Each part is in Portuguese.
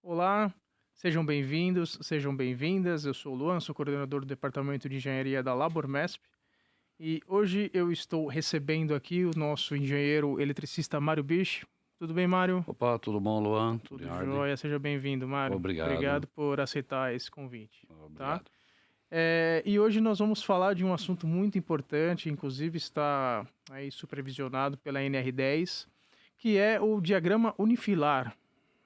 Olá, sejam bem-vindos, sejam bem-vindas. Eu sou o Luan, sou coordenador do Departamento de Engenharia da Labormesp e hoje eu estou recebendo aqui o nosso engenheiro eletricista Mário Bicho. Tudo bem, Mário? Opa, tudo bom, Luan? Tudo em Tudo ordem? jóia, seja bem-vindo, Mário. Obrigado, Obrigado por aceitar esse convite, tá? obrigado. E hoje nós vamos falar de um assunto muito importante, inclusive está aí supervisionado pela NR10, que é o diagrama unifilar.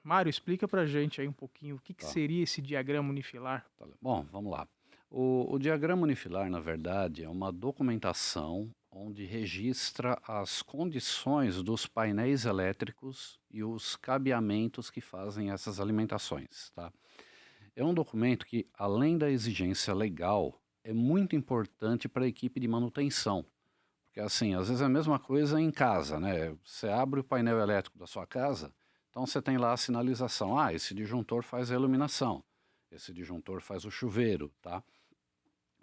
Mário, explica pra gente aí um pouquinho o que Tá, seria esse diagrama unifilar. Bom, vamos lá. O diagrama unifilar, na verdade, é uma documentação onde registra as condições dos painéis elétricos e os cabeamentos que fazem essas alimentações, tá? É um documento que, além da exigência legal, é muito importante para a equipe de manutenção. Porque, assim, às vezes é a mesma coisa em casa, né? Você abre o painel elétrico da sua casa, então você tem lá a sinalização. Ah, esse disjuntor faz a iluminação, esse disjuntor faz o chuveiro, tá?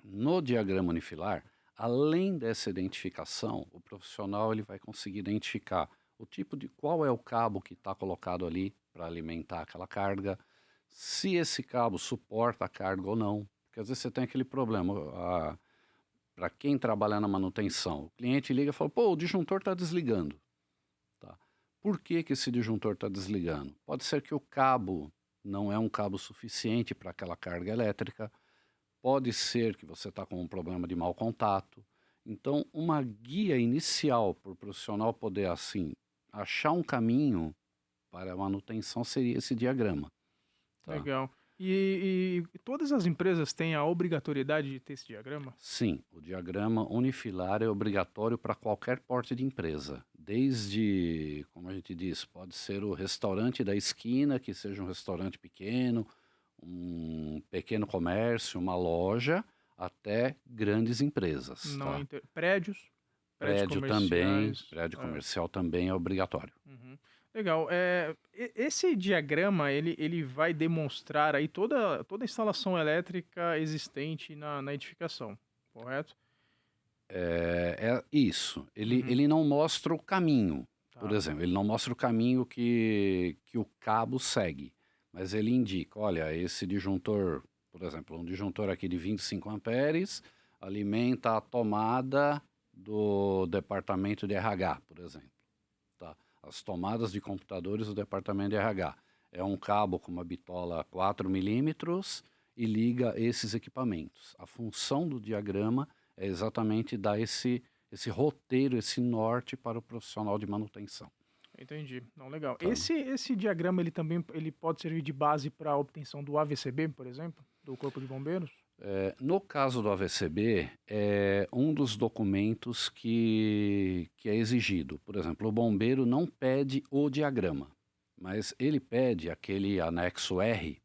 No diagrama unifilar, além dessa identificação, o profissional ele vai conseguir identificar o tipo de qual é o cabo que está colocado ali para alimentar aquela carga, se esse cabo suporta a carga ou não, porque às vezes você tem aquele problema, para quem trabalha na manutenção, o cliente liga e fala, pô, o disjuntor está desligando. Tá? Por que esse disjuntor está desligando? Pode ser que o cabo não é um cabo suficiente para aquela carga elétrica, pode ser que você está com um problema de mau contato. Então, uma guia inicial para o profissional poder, assim, achar um caminho para a manutenção seria esse diagrama. Tá? Legal. E todas as empresas têm a obrigatoriedade de ter esse diagrama? Sim, o diagrama unifilar é obrigatório para qualquer porte de empresa. Desde, como a gente diz, pode ser o restaurante da esquina, que seja um restaurante pequeno, um pequeno comércio, uma loja, até grandes empresas, Não tá? prédios comerciais. Prédio comercial também é obrigatório. Uhum. Legal. Esse diagrama ele vai demonstrar aí toda a instalação elétrica existente na edificação, correto? É isso. Uhum. Ele não mostra o caminho, por Tá. exemplo, ele não mostra o caminho que o cabo segue, mas ele indica, olha, esse disjuntor, por exemplo, um disjuntor aqui de 25 amperes alimenta a tomada do departamento de RH, por exemplo. Tá? As tomadas de computadores do departamento de RH. É um cabo com uma bitola 4 milímetros e liga esses equipamentos. A função do diagrama é exatamente dar esse roteiro, esse norte para o profissional de manutenção. Entendi. Não, legal. Tá? Esse diagrama ele também ele pode servir de base para a obtenção do AVCB, por exemplo, do Corpo de Bombeiros? No caso do AVCB, é um dos documentos que é exigido. Por exemplo, o bombeiro não pede o diagrama, mas ele pede aquele anexo R,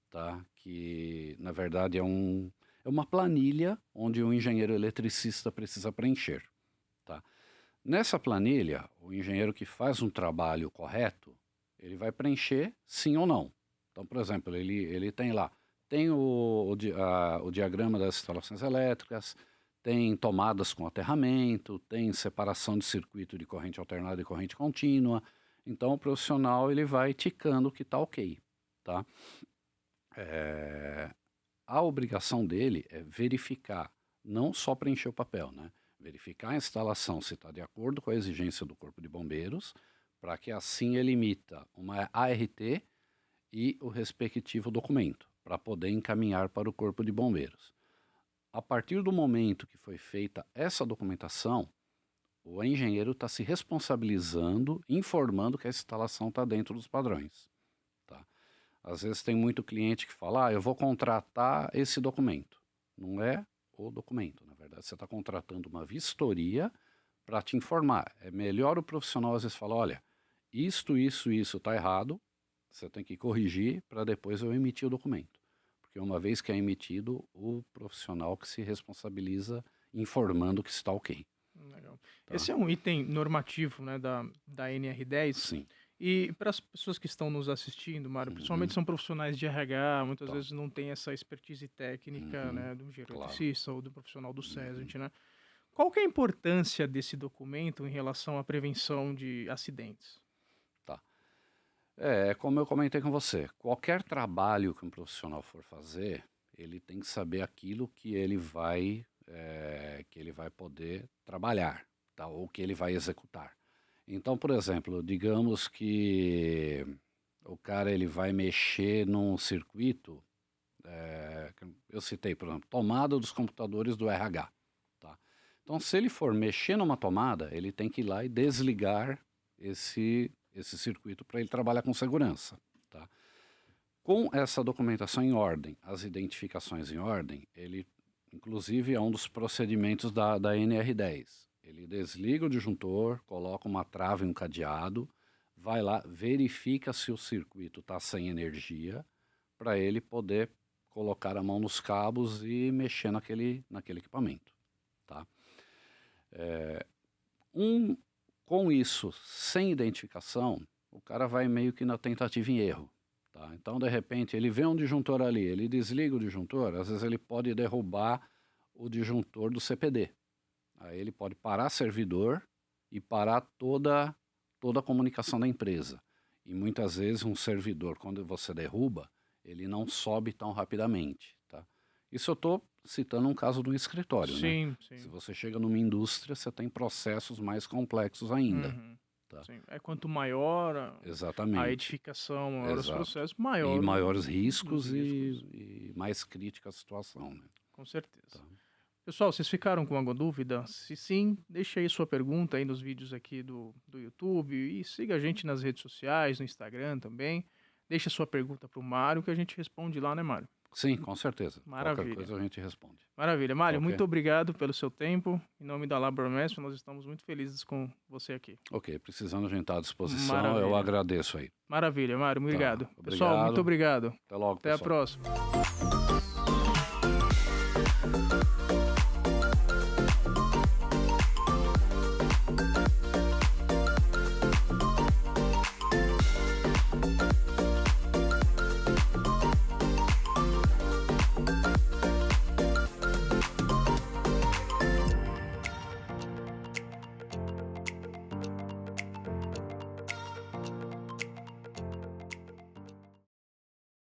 tá? Que na verdade é uma planilha onde o engenheiro eletricista precisa preencher. Tá? Nessa planilha, o engenheiro que faz um trabalho correto, ele vai preencher sim ou não. Então, por exemplo, ele tem lá, tem o diagrama das instalações elétricas, tem tomadas com aterramento, tem separação de circuito de corrente alternada e corrente contínua. Então, o profissional ele vai ticando que está ok. Tá? A obrigação dele é verificar, não só preencher o papel, né? Verificar a instalação se está de acordo com a exigência do Corpo de Bombeiros, para que assim ele emita uma ART e o respectivo documento, para poder encaminhar para o Corpo de Bombeiros. A partir do momento que foi feita essa documentação, o engenheiro está se responsabilizando, informando que a instalação está dentro dos padrões. Tá? Às vezes tem muito cliente que fala, eu vou contratar esse documento. Não é o documento, na verdade você está contratando uma vistoria para te informar. É melhor o profissional às vezes falar, olha, isso está errado, você tem que corrigir para depois eu emitir o documento. Porque uma vez que é emitido, o profissional que se responsabiliza informando que está ok. Legal. Tá? Esse é um item normativo, né, da NR10. Sim. E para as pessoas que estão nos assistindo, Mário, principalmente Uhum. são profissionais de RH, muitas Tá. vezes não tem essa expertise técnica, Uhum. né, do engenheiro Claro. eletricista ou do profissional do Uhum. SESANT, né? Qual que é a importância desse documento em relação à prevenção de acidentes? Tá. É como eu comentei com você, qualquer trabalho que um profissional for fazer, ele tem que saber aquilo que ele vai poder trabalhar, tá? Ou que ele vai executar. Então, por exemplo, digamos que o cara ele vai mexer num circuito, que eu citei, por exemplo, tomada dos computadores do RH, tá? Então, se ele for mexer numa tomada, ele tem que ir lá e desligar esse circuito para ele trabalhar com segurança, tá? Com essa documentação em ordem, as identificações em ordem, ele, inclusive, é um dos procedimentos da NR10. Ele desliga o disjuntor, coloca uma trava e um cadeado, vai lá, verifica se o circuito está sem energia, para ele poder colocar a mão nos cabos e mexer naquele equipamento, tá? Com isso, sem identificação, o cara vai meio que na tentativa e erro. Tá? Então, de repente, ele vê um disjuntor ali, ele desliga o disjuntor, às vezes ele pode derrubar o disjuntor do CPD. Aí ele pode parar servidor e parar toda a comunicação da empresa. E muitas vezes um servidor, quando você derruba, ele não sobe tão rapidamente. Tá? Isso eu estou citando um caso de um escritório, né? Sim, Se sim. você chega numa indústria, você tem processos mais complexos ainda. Uhum, Tá? sim. É quanto maior a Exatamente. edificação, maior os Exato. processos, E maior maiores os riscos riscos. e mais crítica a situação, né? Com certeza. Tá. Pessoal, vocês ficaram com alguma dúvida? Se sim, deixe aí sua pergunta aí nos vídeos aqui do YouTube e siga a gente nas redes sociais, no Instagram também. Deixa sua pergunta para o Mário que a gente responde lá, né, Mário? Sim, com certeza. Qualquer Maravilha. coisa a gente responde. Maravilha. Mário, Ok. muito obrigado pelo seu tempo. Em nome da Labormesp, nós estamos muito felizes com você aqui. Ok, precisando a gente estar à disposição, Maravilha. eu agradeço aí. Maravilha, Mário, muito Tá, obrigado. Pessoal, muito obrigado. Até logo, Até a pessoal. próxima.